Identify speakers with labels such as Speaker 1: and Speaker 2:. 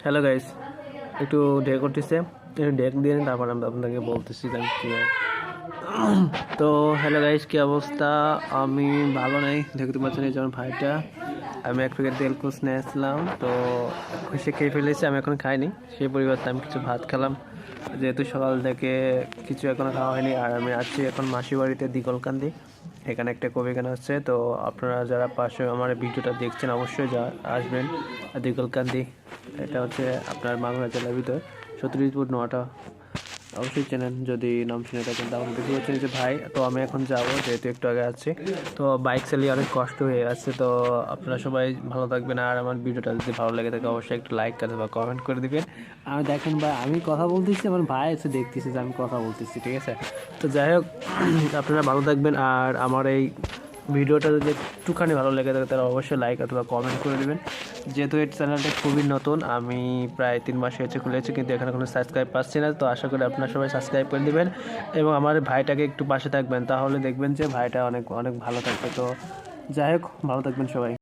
Speaker 1: Hello guys, একটু day করতেছে, একটু ডেক দিয়ে নিন, তারপর আমি আপনাকে বলতেছি যে আমি কী হয়। তো হ্যালো গাইস, কী অবস্থা? আমি ভালো নেই, দেখতে পাচ্ছেন এই যেমন ভাইটা। আমি এক প্যাকেট তেলকুচ নিয়ে আসলাম, তো সে খেয়ে ফেলেছে, আমি এখন খাইনি। সেই পরিবর্তে আমি কিছু ভাত খেলাম, যেহেতু সকাল থেকে কিছু এখনো খাওয়া হয়নি। আর আমি আছি এখন মাসির বাড়িতে দিগলকান্দি, এখানে একটা কবি গান হচ্ছে। তো আপনারা যারা পাশে আমার ভিডিওটা দেখছেন অবশ্যই আসবেন দিগলকান্দি। এটা হচ্ছে আপনার মাগুরা জেলার ভিতর, সত্যজিৎপুর নোয়াটা। অবশ্যই চেনেন, যদি নাম শুনে থাকেন তাহলে দেখতে পাচ্ছেন যে ভাই। তো আমি এখন যাবো, যেহেতু একটু আগে আছি, তো বাইক চালিয়ে অনেক কষ্ট হয়ে যাচ্ছে। তো আপনারা সবাই ভালো থাকবেন, আর আমার ভিডিওটা যদি ভালো লেগে থাকে অবশ্যই একটু লাইক করে বা কমেন্ট করে দিবেন। আর দেখেন ভাই, আমি কথা বলতেছি, আমার ভাই এসে দেখতেছি যে আমি কথা বলতেছি, ঠিক আছে? তো যাই হোক, আপনারা ভালো থাকবেন। আর আমার এই ভিডিওটা যদি একটুখানি ভালো লেগে থাকে তাহলে অবশ্যই লাইক অথবা কমেন্ট করে দেবেন। যেহেতু এই চ্যানেলটা খুবই নতুন, আমি প্রায় 3 মাস হয়েছে খুলেছি, কিন্তু এখানে কোনো সাবস্ক্রাইব পাচ্ছি না। তো আশা করি আপনারা সবাই সাবস্ক্রাইব করে দেবেন এবং আমার ভাইটাকে একটু পাশে থাকবেন, তাহলে দেখবেন যে ভাইটা অনেক অনেক ভালো থাকবে। তো যাই হোক, ভালো থাকবেন সবাই।